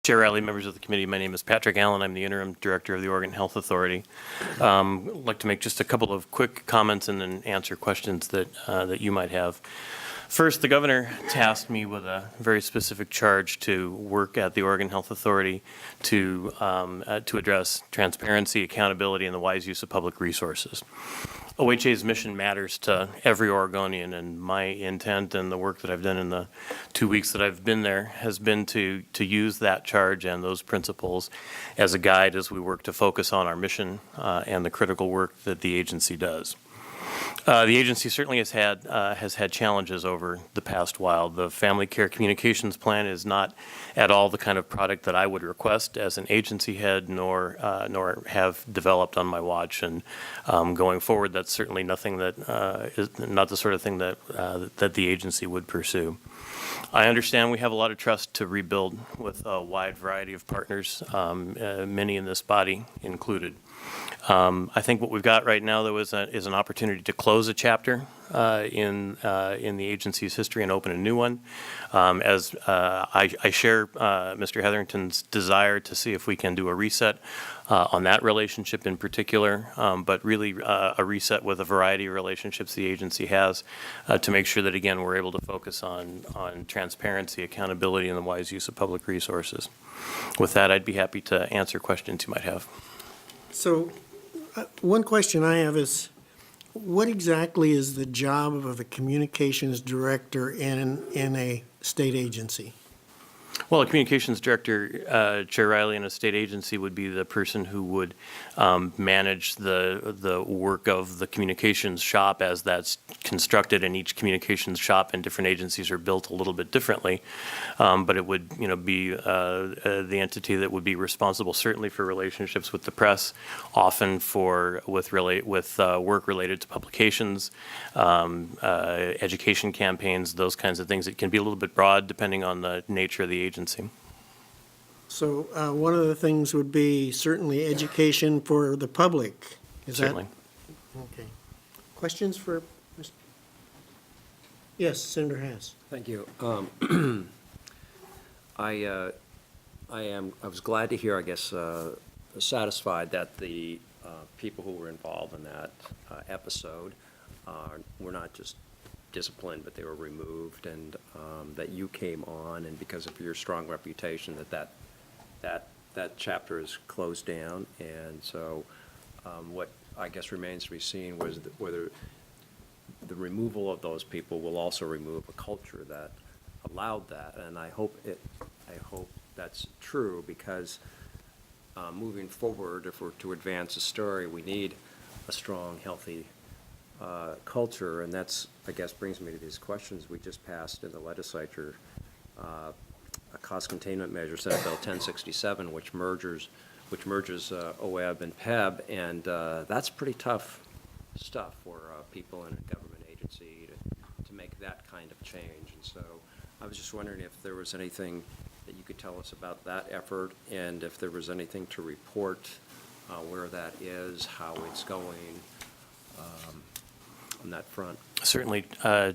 Chair Riley, members of the committee, my name is Patrick Allen. I'm the interim director of the Oregon Health Authority. I'd like to make just a couple of quick comments and then answer questions that you might have. First, the governor tasked me with a very specific charge to work at the Oregon Health Authority to address transparency, accountability, and the wise use of public resources. OHA's mission matters to every Oregonian, and my intent and the work that I've done in the 2 weeks that I've been there has been to use that charge and those principles as a guide as we work to focus on our mission and the critical work that the agency does. The agency certainly has had challenges over the past while. The Family Care Communications Plan is not at all the kind of product that I would request as an agency head, nor have developed on my watch. And going forward, that's certainly nothing that is not the sort of thing that that the agency would pursue. I understand we have a lot of trust to rebuild with a wide variety of partners, many in this body included. I think what we've got right now, though, is an opportunity to close a chapter in the agency's history and open a new one. As I share Mr. Hetherington's desire to see if we can do a reset on that relationship in particular, but really a reset with a variety of relationships the agency has to make sure that, again, we're able to focus on transparency, accountability, and the wise use of public resources. With that, I'd be happy to answer questions you might have. So one question I have is, what exactly is the job of a communications director in a state agency? Well, a communications director, Chair Riley, in a state agency would be the person who would manage the work of the communications shop as that's constructed, and each communications shop in different agencies are built a little bit differently. But it would, be the entity that would be responsible certainly for relationships with the press, often with work related to publications, education campaigns, those kinds of things. It can be a little bit broad depending on the nature of the agency. So one of the things would be certainly education for the public. Certainly. Okay. Questions for Mr. Yes, Senator Haas. Thank you. I was glad to hear, I guess, satisfied that the people who were involved in that episode were not just disciplined, but they were removed, and that you came on, and because of your strong reputation, that chapter is closed down. And so what I guess remains to be seen was whether the removal of those people will also remove a culture that allowed that. And I hope that's true, because moving forward, if we're to advance the story, we need a strong, healthy culture. And that's, I guess, brings me to these questions. We just passed in the legislature a cost containment measure, Senate Bill 1067, which merges OEB and PEB, and that's pretty tough stuff for people in a government agency to make that kind of change. And so I was just wondering if there was anything that you could tell us about that effort, and if there was anything to report where that is, how it's going on that front. Certainly,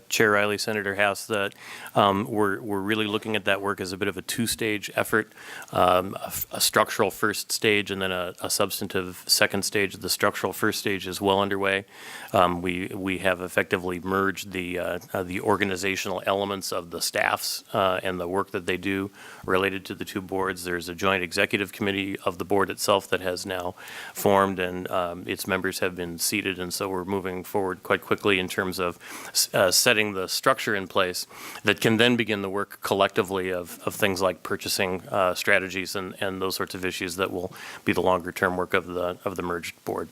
Chair Riley, Senator Haas, that we're really looking at that work as a bit of a two-stage effort, a structural first stage and then a substantive second stage. The structural first stage is well underway. We have effectively merged the organizational elements of the staffs and the work that they do related to the two boards. There's a joint executive committee of the board itself that has now formed, and its members have been seated, and so we're moving forward quite quickly in terms of setting the structure in place that can then begin the work collectively of things like purchasing strategies and those sorts of issues that will be the longer term work of the merged board.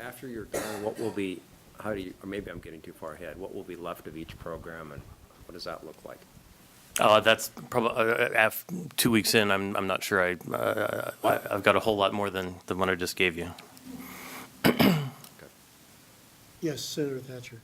After you're done, what will be, or maybe I'm getting too far ahead, what will be left of each program, and what does that look like? That's probably 2 weeks in. I'm not sure. I've got a whole lot more than the one I just gave you. Yes, Senator Thatcher.